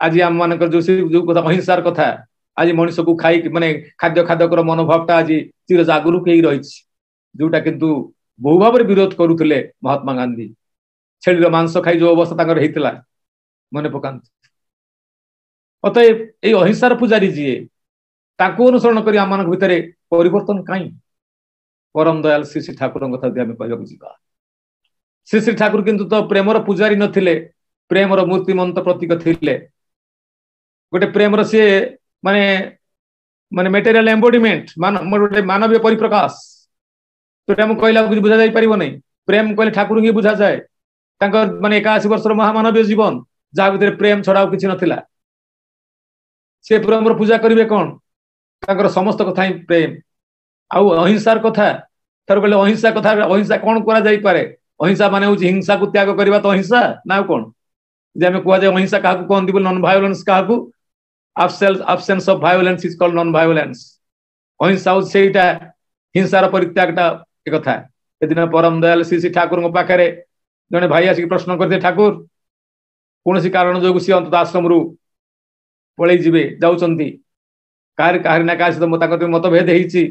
आज आम मानकर जो कथा अहिंसार कथा आज मनुष्य को खाई माने खाद्य खाद्यकर मनोभावटा आज चिर जागरूक ही रही, जोटा किंतु बहु भाव विरोध करुले महात्मा गांधी। छेली मांस खाई जो अवस्था तांकर हेतिला मने पकांत। अतएव ये अहिंसार पुजारी जी ताको अनुसरण करी आम मानक भितरे परिवर्तन काई। परम दयाल श्री श्री ठाकुर कथा आम कहबाक जिबा, श्री श्री ठाकुर किंतु तो प्रेमर पुजारी नथिले, प्रेमर मूर्तिमंत प्रतीक थिले। गोटे प्रेमर से माने माने मेटेरियल एम्बोडीमेंट गोटे मानवीय परिप्रकाश। प्रेम कहला कुछ बुझा जाई परिबो नहीं, प्रेम कहले ठाकुर ही बुझा जाए। तांकर माने 81 वर्षर महामानवीय जीवन जहाँ भितर प्रेम छड़ा किछि नथिला, से प्रेमर पूजा करिवे कोन? तांकर समस्त कथा ही प्रेम। आउ अहिंसार कथा तार कहले अहिंसा कथा, अहिंसा कोन करा जाई पारे? अहिंसा माने होची हिंसा को त्याग करबा तो अहिंसा ना कोन? जे हमें कहवा जे अहिंसा काहू कोन दिबो नॉन वायलेंस काहू absence of violence is called non violence। अहिंसा सेटा हिंसार परित्यागटा एक कथा। एदिन परम दयाल श्री श्री ठाकुर पाखे जने भाई आसिक प्रश्न करते, ठाकुर कौन कारण जो सी अंत आश्रम रु पलि जीवे जाउचंती, काहर काहर ना काह सहित ताकर मतभेद होईची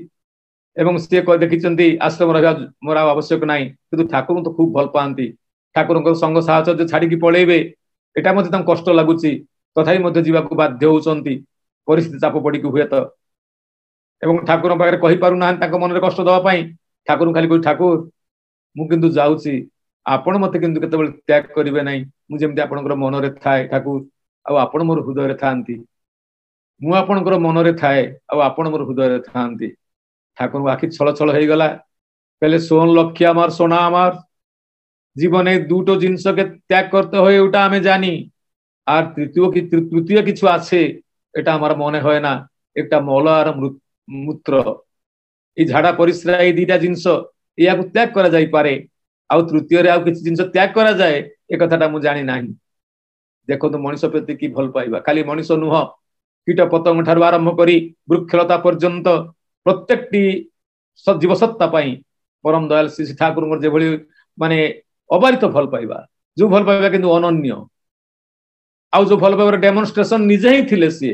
एवं सी देखी आश्रम रहा मोर आवश्यक नाही, किंतु ठाकुर तो खूब भल पाती, ठाकुर संग साहचर्य छाड़ी पलैबे एटा मते कष्ट लगुची, तथापि मध्य जीवाकू बाध्य होउचंती परिस्थिति चाप पड़ी हुए तो। एवं ठाकुर पाखे कहि पारु ना तांको मन रे कष्ट दवा पई ठाकुर खाली कहि, ठाकुर मु किंतु जाउची, आपण मते किंतु केतेबेले त्याग करिवे नाही, मु जेमति आपणकर मन रे थाए ठाकुर, आ आपण मोर हृदय रे थांती, मु आपणकर मन रे थाए आ आपण मोर हृदय रे थांती। ठाकुर आखि छल छल हो गला, कहले सोन लक्ष्य आमार सोना आमार जीवने दुटो जिनस के त्याग करते हुए उटा आमे जानी, আর তৃতীয় কিছু আছে এটা আমার মনে হয় না, একটা মল আর মূত্র, এই ঝাড়া পরিস্রা এই দুইটা জিনিস ইয়াকু ত্যাগ করা যাই পারে, আউ তৃতীয় রে আউ কিছু জিনিস ত্যাগ করা যায় এ কথাটা মু জানি নাই। দেখন্তু মনুষ্য প্রতি কি ভাল পাইবা, খালি মনুষ্য নুহ কীট পতঙ্গ ঠাରୁ আরম্ভ করি বৃক্ষলতা পর্যন্ত প্রত্যেকটি জীব সত্তা পাই परम दयाल श्री ठाकुर जो माने अबारित भल पाइबा जो भल पाइबा किंतु अनन्य आउ जो भल पाइबार डेमोन्स्ट्रेशन निजे ही थिले सी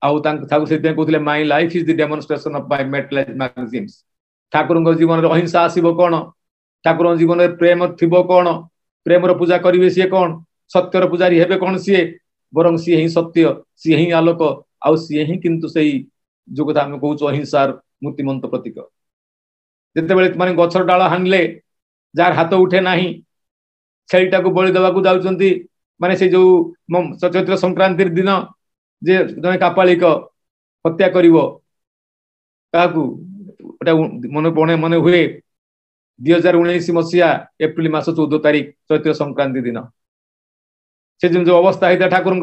आउ तांको से कहते my life is the demonstration of my metallise magazines Thakur जीवन में अहिंसा आसब कौन, ठाकुर जीवन में प्रेम थी कौन, प्रेमर पूजा करेंगे सी कौन, सत्यर पूजारी हे कौन सी, बर सी ही सत्य, सी ही आलोक, आउ सी ही किंतु से जो कथा आम कहूँ अहिंसार मूर्तिमंत प्रतीक। जिते माने गछर डाल हाणिले जार हाथ उठे ना छेलीटा को बलि देवाक जाउछंती, माने से जो चैत्र संक्रांति दिन जे जने कापालिक हत्या करिवो काकू मन मन हुए 2019 मसीहा एप्रिल मास 14 तारिख चैत्र संक्रांति दिन से जो अवस्था होता ठाकुर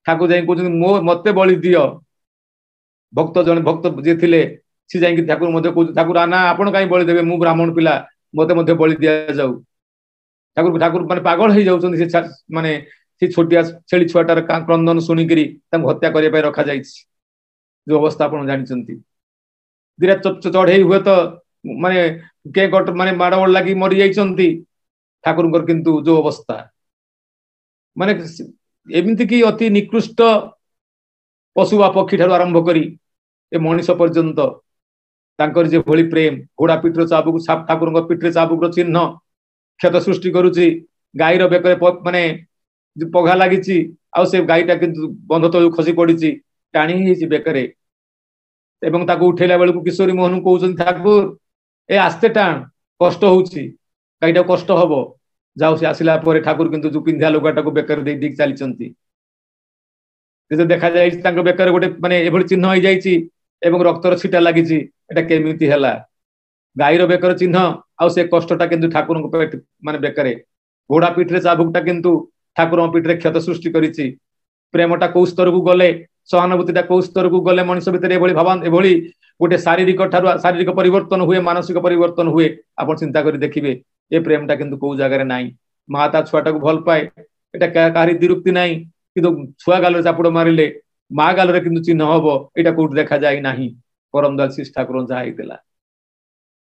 ठाकुर जाई कहते मो मते बलि दियो, भक्त जन भक्त जे थिले सी जाई ठाकुर मते कहते ठाकुर ना आपण काई बलि देबे, मु ब्राह्मण पिला मते मते बलि दिया जाऊ। ठाकुर ठाकुर माने पागल हो जाउछंती, से माने से छोटिया छेली छुआटार क्रंदन सुनिकरी हत्या करने रखा जाए। जो अवस्था आप जानते दिरा चढ़ई हुए तो माने के गट माने माड़गोड़ लगी मरी जाइछंती, ठाकुर किंतु जो अवस्था माने एमती कि अति निकृष्ट पशु बा पक्षी ठार आरंभ करी ए मनीष पर्यंत तांकर जे भली प्रेम, घोड़ा पिठर चाबुक ठाकुर पिठरे चाबुक चिन्ह क्षत सृष्टि करुची, गाईर बेकरे माने पघा लगी आ गाईटा किंतु बंध तलू खसी पड़ी टाणी बेकरे एवं ताको उठेला बेलू किशोरी मोहन कहउछन ठाकुर ए आस्ते टाण कष्ट होउची, गाईटा कष्ट हबो जाऊ। से आसिला परे ठाकुर किंतु जो पिंधा लुगाटा को बेकर दे दी चलीचंती, देखा जाए तांको बेकर गोटे माने एभली चिन्ह हो जाइछि एवं रक्तर छिटा लागिछि, एटा केमिति हैला गाईर बेकर चिन्ह आ से कष्टटा किंतु ठाकुर पेट माने बेकरे, घोड़ा पिठरे चाबुकटा किंतु ठाकुर पिठरे क्षत सृष्टि करिछि। प्रेमटा कौ स्तर को गले, सहानुभूतिटा कौ स्तर को गले मनुष्य भितर एभली भावन एभली गोटे शारीरिक शारीरिक परिवर्तन हुए, मानसिक परिवर्तन हुए। आप चिंता करी देखिए ए प्रेमटा किंतु कौ जगह नाई। माँ ता छुआटा को भल पाए, एटा कहारी दिरुक्ति नाई, किंतु छुआ गाल चापुड़ मारिले माँ गाल किंतु चिन्ह हबो, एटा कोउठ देखा जाए नाही। परम दयाल श्री ठाकुर जहा हेतिला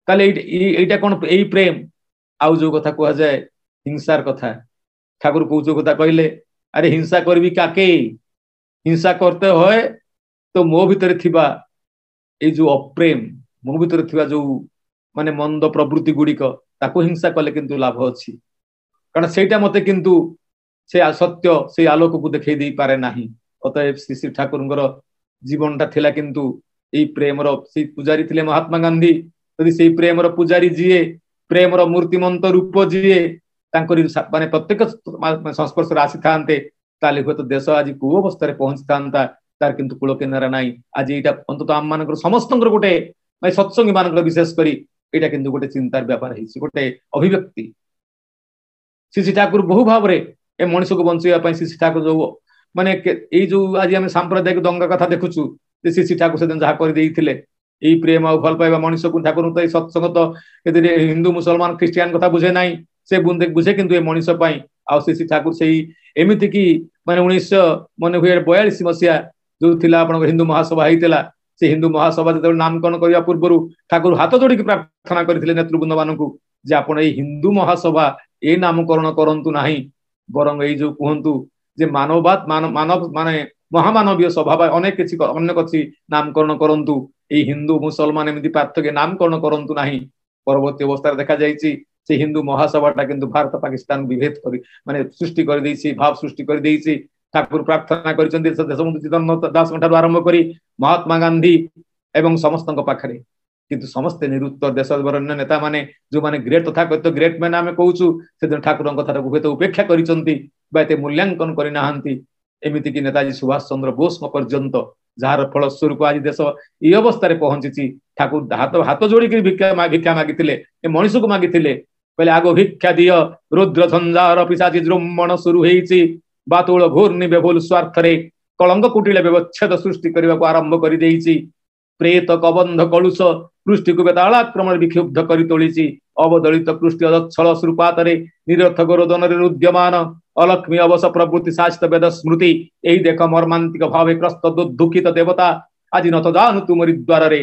ताले एटा कोन एई प्रेम। आउ जो कथा कह जाए हिंसार कथा, ठाकुर कौ जो कथा कहले अरे हिंसा करबी काके, हिंसा करते होए तो मो भितर थिबा ए जो अप्रेम, मो भितर थिबा जो माने मंद प्रवृत्ति गुड़िक ताको हिंसा कले किंतु लाभ अछि, कारण सेटा मते किंतु से असत्य से आलोक को देखै दै पारे नाही। अतएव श्री श्री ठाकुरंगर जीवनटा थिला किंतु एई प्रेमर से पुजारी थिले महात्मा गांधी। यदि से प्रेमर पुजारी जीए, प्रेमर मूर्तिमंत रूप जीए तांकरी माने प्रत्येक संस्पर्श आसी थांते ताले हुए तो देश आज कौ अवस्था पहुंची था तार किंतु कूल किनारा नाई। आज यहाँ अंततः आम मान समस्त गोटे सत्संगी मान विशेष करी यहाँ किंतु गोटे चिंतार व्यापार गोटे अभिव्यक्ति। श्री ठाकुर बहु भाव में मनीष को बचाई श्री ठाकुर जो माने जो आज आम सांप्रदायिक दंगा कथा देखुचु, श्री ठाकुर से जहाँ कर प्रेम आ भल पाइबा मनीष को ठाकुर तो सत्संग तो हिंदू मुसलमान ख्रीस्टियान कथा बुझे ना, से बुझे किंतु ए मनीष आ श्री ठाकुर से एमती कि माने 1942 मसीहा जो थिला आपण हिंदू महासभा होता, से हिंदू महासभा जो नामकरण करने पूर्व ठाकुर हाथ जोड़ी प्रार्थना करते नेतृवृंद मानू जे आपण हिंदू महासभा ए नामकरण करंतु नाही, बरंग ये जो कहतु जे मानववाद मानव माने महामानवीय सभा अनेक किसी नामकरण करंतु, ये हिंदू मुसलमान एमती पार्थक्य नामकरण करंतु नाही। परवर्ती अवस्था देखा जाइए से हिंदू महासभाटा किंतु भारत पाकिस्तान विभेद कर माने सृष्टि कर देइछि, भाव सृष्टि कर देइछि। ठाकुर प्रार्थना करिसंती देशबंधु चिदानंद दास ठाकुर आरंभ करी महात्मा गांधी एवं समस्त पाखरे, किंतु समस्ते निरुत्तर देश बरण्य नेता माने जो माने ग्रेट तथा कथित ग्रेट मैन आमे कहूछु से ठाकुर कथा को हेतु उपेक्षा करिसंती बा एते मूल्यांकन करि नाहंती। एमिति कि नेताजी सुभाष चंद्र बोस पर्यंत जार फलस्वरूप आज देश ये अवस्था पहुंची। ठाकुर हाथ जोड़ी भिक्षा मागिथिले, मनीष को मागिथिले पहले आगो भिक्षा दिय रुद्र झंझार पिशाची द्रुमण शुरू होईछि, बातुल घूर्णि बेभुल स्वार्थ रे कलंक कुटिले व्यवच्छेद सृष्टि करने को आरंभ कर देइछि। प्रेत कबंध कलुष पृष्टि को बेतालाक्रमण विक्षुब्ध कर तोलिछि। अवदलित पृष्टि अदक्षल श्रुपात निरर्थक रोदन रुद्यमान अलक्ष्मी अवश प्रवृत्ति शास्त्र वेद स्मृति, यही देख मर्मांतिक भावे क्रस्त दुखित देवता आज नत जानु तुमरी द्वार रे,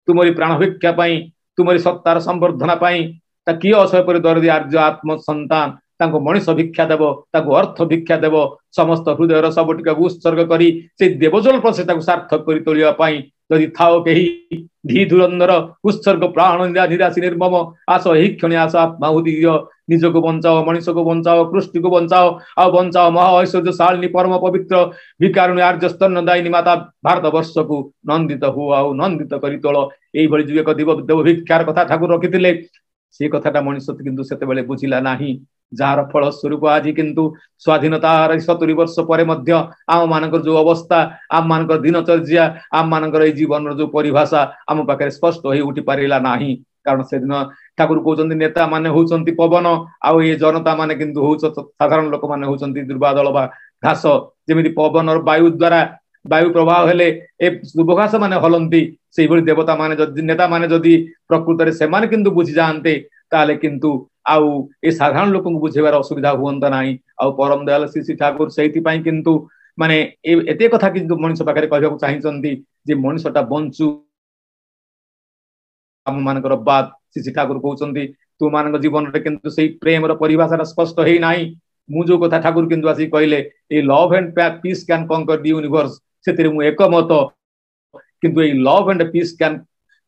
तुमरी प्राण भिक्षा पाई तुमरी सत्तार संवर्धना पाई किए असह्य पर दरदी आर्य आत्म संतान तांको मनीष भिक्षा देव, ताको अर्थ भिक्षा देव, समस्त हृदय सबटिक उत्सर्ग करी से देवजल प्रचेता सार्थक कर तोलिया पाई जदि थाओ कही धी धुरंधर उत्सर्ग प्राण निराशी निर्मम आस ही क्षण आस आत्मा उदीय निज को बचाओ मनुष्य को बचाओ कृष्टि को बचाओ आ बचाओ महा ऐश्वर्यशालिनी परम पवित्र विकारुणी आर्य स्तन्यदायिनी माता भारत वर्ष को नंदित हुआ नंदित करी तोल एभली जो एक देव भिक्षार कथा ठाकुर रखिथिले से कथाटा मनुष्य किंतु सेतेबेले बुझिला नाही जार फल स्वरूप आज किंतु स्वाधीनतार 70 वर्ष पर मध्य आम मानकर जो अवस्था आम मानकर दिनचर्या आम मानकर जीवन जो परिभाषा आम पाखे स्पष्ट हो उठी पारिला नाही कारण से दिन ठाकुर कहते नेता माने होउचंती पवन आउ ये जनता माने किंतु होउच साधारण लोक माने होउचंती दुर्बादल बा घास जेमिति पवन और वायु द्वारा वायु प्रभाव हेले ए दुर्घास माने हलंती से भली देवता माने जदि नेता माने जदि प्रकृत से माने किंतु बुझी जानते ताले किंतु आउ ए साधारण लोक को बुझेबार असुविधा हुअंता नाही आउ परम दयाल श्री श्री ठाकुर सेति पई किंतु माने एते कथा किंतु मनुष्य पाखरे कहबाक चाहिचंती जे मनुष्यटा बंचु आम मानकर बात श्री ठाकुर कहउचंती तू मानक जीवन रे किंतु सेही प्रेम रो परिभाषा स्पष्ट हेई नाही मु जो कथा ठाकुर किंतु आसी कहले ए love and peace can conquer the universe सेतिरे मु एकमत किंतु ए लव एंड पीस कैन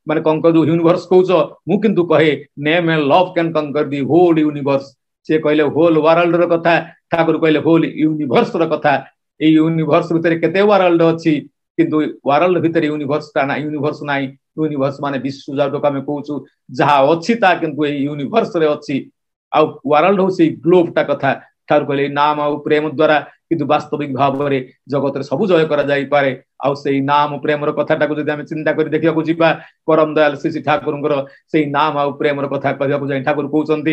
माने कॉन्कर द यूनिवर्स कहउच मु किंतु कहे name and love can conquer the whole universe से कहले होल वर्ल्ड रो कथा ठाकुर कहले होल यूनिवर्स रो कथा ए यूनिवर्स भितर केते वर्ल्ड अछि किंतु वर्ल्ड भितर यूनिवर्स ता ना यूनिवर्स नाही यूनिवर्स माने विश्व जाडो का में कहउछु जहा अछि ता किंतु ए यूनिवर्स रे अछि आ वर्ल्ड हो से ग्लोब ता कथा ठाकुर कहले नाम आ प्रेम द्वारा किंतु वास्तविक भाव रे जगत रे सब जय करा जाई पारे आ सेही नाम प्रेम रो कथा टाको जदि हम चिंता करी देखिया को जीवा परम दयाल श्री ठाकुरंकर सेही नाम आ प्रेम रो कथा कहया को जाई ठाकुर कहउचंती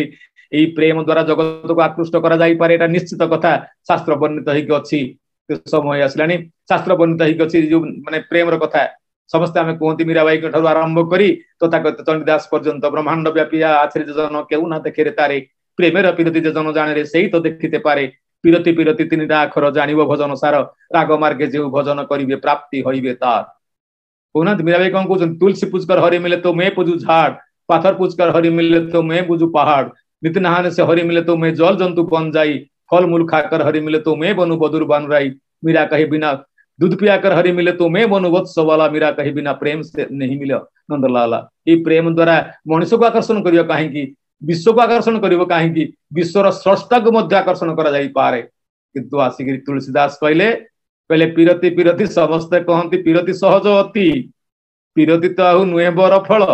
एही प्रेम द्वारा जगत को आकृष्ट करा जाई पारे एटा निश्चित कथा शास्त्र वर्णित होई कि अछि समय आसलानी शास्त्र वर्णित होई कि अछि जो माने प्रेम रो कथा समस्त आमे कहती मीराबाई के ठाकुर आरंभ करी तथागत चंडीदास पर्यंत ब्रह्मांड व्यापिया आश्रित जन केउ ना देखे रे तारे प्रेमेर पीरति जन जाने रे सेही तो देखिते पारे पीरति पीरति तीनटा अक्षर जानिबो भजन सार राग मार्गे जे भजन करिवे प्राप्ति होइबे तार कोना मीराबाई कोन कहउछन तुलसी पूजकर हरि मिले तो मैं पूजू झाड़ पाथर पूजकर हरि मिले तो मैं पूजू पहाड़ नित नहाने से हरि मिले तो मैं जल जंतु बन जाई फल मूल खाकर हरि मिले तो मैं बनू बदुर बानुराई मीरा कहे बिना दूध पिया कर हरि मिले तो मैं बनू वत्स वाला मीरा कहे बिना प्रेम से नहीं मिले नंदलाला ये प्रेम द्वारा मनुष्य को आकर्षण करियो काहेकि विश्व को आकर्षण करियो काहेकि विश्वर स्रष्टा को मध्य आकर्षण करा जाई पारे किंतु आसिक तुलसीदास कहले पहले पीरति पीरति समस्त कहंती पीरति सहज अति पीरति तो आउ नुहे बर फल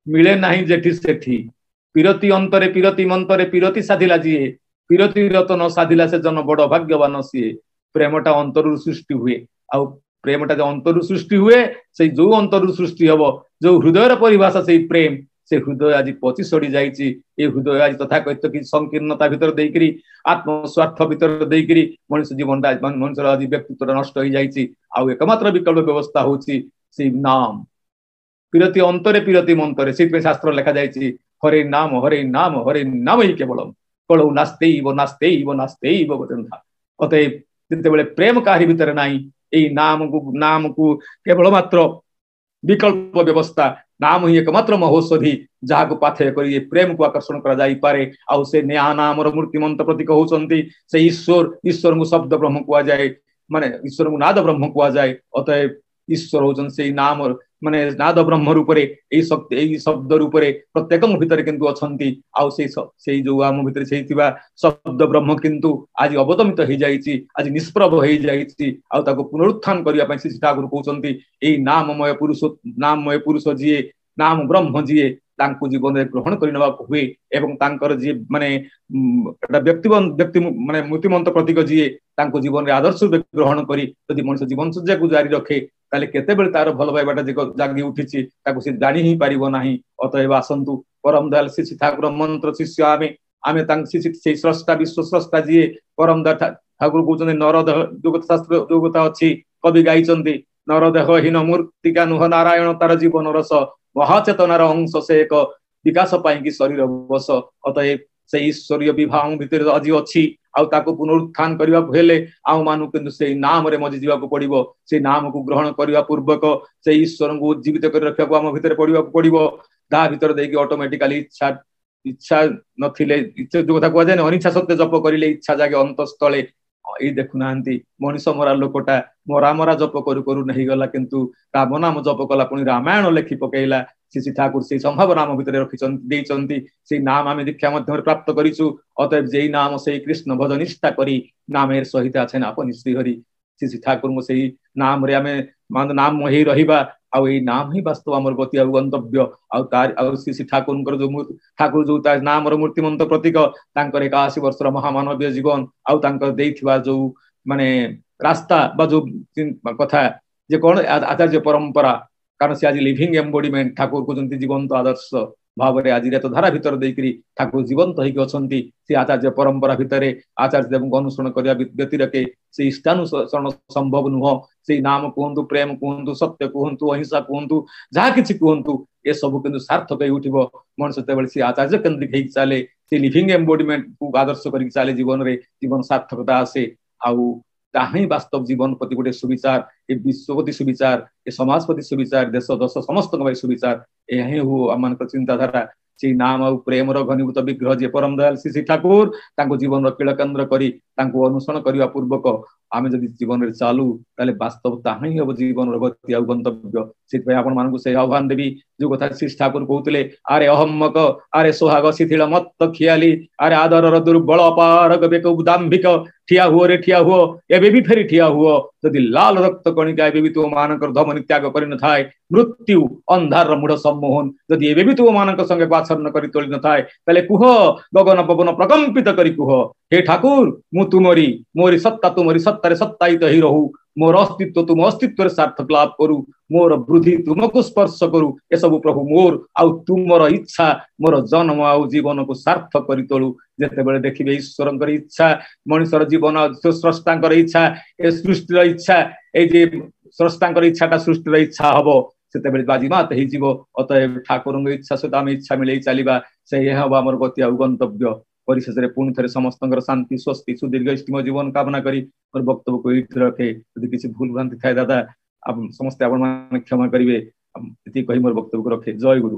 मिले नाही जेठी सेठी पीरति अंतरे पीरति मंतरे पीरति साधिला जिए पीरति रतन साधिला से जन बड़ भाग्यवान सीए प्रेमटा अंतरु सृष्टि हुए आउ प्रेमटा जो अंतरु सृष्टि हुए से जो अंतरु सृष्टि हबो जो हृदयर परिभाषा से प्रेम से हृदय आज पची सड़ी जाइछि ए हृदय आज तथा कहित कि संकीर्णता भीतर देइकरी आत्म स्वार्थ भीतर देइकरी मनुष्य जीवन मनुष्य आज व्यक्तित्व नष्ट हो जाइछि आउ एकमात्र विकल्प व्यवस्था होछि से नाम पीरति अंतरे पीरति मंतरे से शास्त्र लिखा जाइछि हरे नाम हरे नाम ही केवलम कळौ नास्तेइव नास्तेइव नास्तेइव वदन्ता अतएव जितेबेले प्रेम काहि भीतर नाही एई नाम को केवल मात्र विकल्प व्यवस्था नाम ही एकमात्र महौषधि जहाँ को पाथेय करी प्रेम को आकर्षण करा जाई पारे आउ से न्या नाम मूर्तिमंत प्रतीक होचंती से ईश्वर को शब्द ब्रह्म कुआ जाए माने ईश्वर को नाद ब्रह्म कुआ जाए अतएव ईश्वर होचन से नाम माने नाद ब्रह्म रूपरे एई शक्ति एई शब्द रूपरे प्रत्येक भीतर किंतु अछंती आउ से जो आम भीतर सेइतिबा शब्द ब्रह्म किंतु आज अवदमित हो जाइछि आज निष्प्रभ हो जाइछि आउ ताको पुनरुत्थान करिया पई श्री ठाकुर कहउचंती एई नाममय पुरुष जिए नाम ब्रह्म जिए तांको जीवन रे ग्रहण करि नबा हुए एवं तांकर जी माने एटा व्यक्ति माने मूर्तिमंत प्रतीक जिए तांको जीवन रे आदर्श ग्रहण करी यदि मनुष्य जीवन सज्जा को जारी रखे ताले केते बेल तार भल पाइबाटा जागी उठिछि ताको से जानि ही पारिबो नाही अतएव आसंतु परम दयाल श्री ठाकुर मंत्र शिष्य आमे तांक से स्रष्टा विश्व स्रष्टा जिए परम दयाल ठाकुर कहउचंती नरदेह जगत शास्त्र जोगता अछि कवि गाइचंती नरदेह हीन मूर्तिका नुह नारायण तार जीवन रस महाचेतनार अंश से एक विकास पाई कि शरीर बस अतएव से ईश्वरीय विभाग भितर आज अच्छी आउ ताको पुनरुत्थान करबा हेले आउ मानु किंतु से नाम रे मजि जीवा को पड़िबो से नाम को ग्रहण करबा पूर्वक से ईश्वर को जीवित कर रखा को आम भितर पड़िबा को पड़िबो दा भितर देकी ऑटोमेटिकली इच्छा नथिले इच्छा जो कथा को जाने अनिच्छा सत्य जप करिले इच्छा जागे अंतस्थले ଏଇ ଦେଖୁନାହାନ୍ତି ମଣିଷ ମରା ଲୋକଟା ମରା ମରା ଜପ କରୁ କରୁ ନେଇଗଲା, କିନ୍ତୁ ରାମ ନାମ ଜପ କଲା, ପୁଣି ରାମାୟଣ ଲେଖି ପକେଇଲା। ଶ୍ରୀ ଠାକୁର ସେଇ ସମ୍ଭାବନା ଆମ ଭିତରେ ରଖିଛନ୍ତି, ଦେଇଛନ୍ତି। ସେଇ ନାମ ଆମେ ଦୀକ୍ଷା ମାଧ୍ୟମରେ ପ୍ରାପ୍ତ କରିଛୁ। ଅତଏବ ଯେଇ ନାମ ସେଇ କୃଷ୍ଣ ଭଜ ନିଷ୍ଠା କରି ନାମେର ସହିତ ଆছেন আপনি ଶ୍ରୀହରି। ଶ୍ରୀ ଠାକୁରଙ୍କୁ ସେଇ ନାମରେ ଆମେ ନାମ ହେଇ ରହିବା। ଆଉ ଏଇ ନାମ ହିଁ ବାସ୍ତବ ଆମର ଗତି ଆଉ ଗନ୍ତବ୍ୟ। ଆଉ ତାର ଆଉ ଶ୍ରୀ ଠାକୁରଙ୍କର ଯୋଉ ଠାକୁର ଯୋଉ ତା ନାମର ମୂର୍ତ୍ତିମନ୍ତ ପ୍ରତୀକ, ତାଙ୍କର 81 ବର୍ଷର ମହାମାନବୀୟ ଜୀବନ, ଆଉ ତାଙ୍କର ଦେଇଥିବା ଯୋଉ ମାନେ ରାସ୍ତା ବା ଯୋଉ କଥା ଯେ କଣ ଆଚାର୍ଯ୍ୟ ପରମ୍ପରା, କାରଣ ସେ ଆଜି ଲିଭିଂ ଏମ୍ବଡିମେଣ୍ଟ ଠାକୁର କହୁଛନ୍ତି ଜୀବନ୍ତ ଆଦର୍ଶ ଭାବରେ ଆଜି ରେତ ଧାରା ଭିତରେ ଦେଇକରି ଠାକୁର ଜୀବନ୍ତ ହେଇକି ଅଛନ୍ତି। ସେ ଆଚାର୍ଯ୍ୟ ପରମ୍ପରା ଭିତରେ ଆଚାର୍ଯ୍ୟ ଦେବଙ୍କୁ ଅନୁସରଣ କରିବା ବ୍ୟତିରେକେ ସେ ଇଷ୍ଟାନୁସରଣ ସମ୍ଭବ ନୁହଁ। ସେଇ ନାମ କୁହନ୍ତୁ, ପ୍ରେମ କୁହନ୍ତୁ, ସତ୍ୟ କୁହନ୍ତୁ, ଅହିଂସା କୁହନ୍ତୁ, ଯାହା କିଛି କୁହନ୍ତୁ, ଏସବୁ କିନ୍ତୁ ସାର୍ଥକ ହେଇ ଉଠିବ ମଣିଷ ଯେତେବେଳେ ସେ ଆଚାର୍ଯ୍ୟ କେନ୍ଦ୍ରିକ ହେଇକି ଚାଲେ, ସେ ଲିଭିଂ ଏମ୍ବଡିମେଣ୍ଟ କୁ ଆଦର୍ଶ କରିକି ଚାଲେ ଜୀବନରେ, ଜୀବନ ସାର୍ଥକତା ଆସେ। ଆଉ ତାହା ହିଁ ବାସ୍ତବ ଜୀବନ ପ୍ରତି ଗୋଟେ ସୁବିଚାର, ଏ ବିଶ୍ୱ ପ୍ରତି ସୁବିଚାର, ଏ ସମାଜ ପ୍ରତି ସୁବିଚାର, ଦେଶ ଦଶ ସମସ୍ତଙ୍କ ପାଇଁ ସୁବିଚାର। ଏହା ହିଁ ହଉ ଆମମାନଙ୍କ ଚିନ୍ତାଧାରା। ସେଇ ନାମ ଆଉ ପ୍ରେମର ଘନୀଭୂତ ବିଗ୍ରହ ଯିଏ ପରମ ଦୟାଲ ଶ୍ରୀ ଠାକୁର, ତାଙ୍କୁ ଜୀବନର କିଳ କେନ୍ଦ୍ର କରି ତାଙ୍କୁ ଅନୁସରଣ କରିବା ପୂର୍ବକ ଆମେ ଯଦି ଜୀବନରେ ଚାଲୁ, ତାହେଲେ ବାସ୍ତବ ତାହା ହିଁ ହବ ଜୀବନର ଗତି ଆଉ ଗନ୍ତବ୍ୟ। ସେଥିପାଇଁ ଆପଣମାନଙ୍କୁ ସେଇ ଆହ୍ୱାନ ଦେବି, ଯୋଉ କଥା ଶ୍ରୀ ଠାକୁର କହୁଥିଲେ, ଆରେ ଅହମ୍ମକ, ଆରେ সোহাগ ଶିଥିଳ ମତ୍ତ ଖିଆଲି, ଆରେ ଆଦରର ଦୁର୍ବଳ ପାରଗ ବେକ ଦାମ୍ଭିକ, ଠିଆ ହୁଅରେ ଠିଆ ହୁଅ, ଏବେ ବି ଫେରି ଠିଆ ହୁଅ। ଯଦି ଲାଲ ରକ୍ତ କଣିକା ଏବେ ବି ତୁମ ମାନଙ୍କର ଧମନୀ ତ୍ୟାଗ କରିନଥାଏ, ମୃତ୍ୟୁ ଅନ୍ଧାରର ମୂଢ ସମ୍ମୋହନ ଯଦି ଏବେ ବି ତୁମ ମାନଙ୍କ ସଙ୍ଗେ ଆଚ୍ଛନ୍ନ କରି ତୋଳି ନଥାଏ, ତାହେଲେ କୁହ ଗଗନ ପବନ ପ୍ରକମ୍ପିତ କରି କୁହ, ହେ ଠାକୁର ମୁଁ ତୁମରି, ମୋରି ସତ୍ତା ତୁମରି ସତ୍ତାରେ ସତ୍ତାୟିତ ହେଇ ରହୁ, ମୋର ଅସ୍ତିତ୍ୱ ତୁମ ଅସ୍ତିତ୍ୱରେ ସାର୍ଥକ ଲାଭ କରୁ, ମୋର ବୃଦ୍ଧି ତୁମକୁ ସ୍ପର୍ଶ କରୁ, ଏସବୁ ପ୍ରଭୁ ମୋର ଆଉ ତୁମର ଇଚ୍ଛା ମୋର ଜନ୍ମ ଆଉ ଜୀବନକୁ ସାର୍ଥକ କରି ତୋଳୁ। ଯେତେବେଳେ ଦେଖିବେ ଈଶ୍ୱରଙ୍କର ଇଚ୍ଛା, ମଣିଷର ଜୀବନ ସ୍ରଷ୍ଟାଙ୍କର ଇଚ୍ଛା, ଏ ସୃଷ୍ଟିର ଇଚ୍ଛା, ଏଇ ଯେ ସ୍ରଷ୍ଟାଙ୍କର ଇଚ୍ଛାଟା ସୃଷ୍ଟିର ଇଚ୍ଛା ହବ, ସେତେବେଳେ ବାଜିମାତ ହେଇଯିବ। ଅତଏବ ଠାକୁରଙ୍କ ଇଚ୍ଛା ସହିତ ଆମେ ଇଚ୍ଛା ମିଳେଇ ଚାଲିବା, ସେଇ ହବ ଆମର ଗତି ଆଉ ଗନ୍ତବ୍ୟ। ପରିଶେଷରେ ପୁଣି ଥରେ ସମସ୍ତଙ୍କର ଶାନ୍ତି, ସ୍ୱସ୍ତି, ସୁଦୀର୍ଘ ଇଷ୍ଟିମ ଜୀବନ କାମନା କରି ମୋର ବକ୍ତବ୍ୟକୁ ଏଇଠି ରଖେ। ଯଦି କିଛି ଭୁଲ ଭ୍ରାନ୍ତି ଥାଏ ଦାଦା ସମସ୍ତେ ଆପଣ ମାନେ କ୍ଷମା କରିବେ। ଏତିକି କହି ମୋର ବକ୍ତବ୍ୟକୁ ରଖେ। ଜୟ ଗୁରୁ।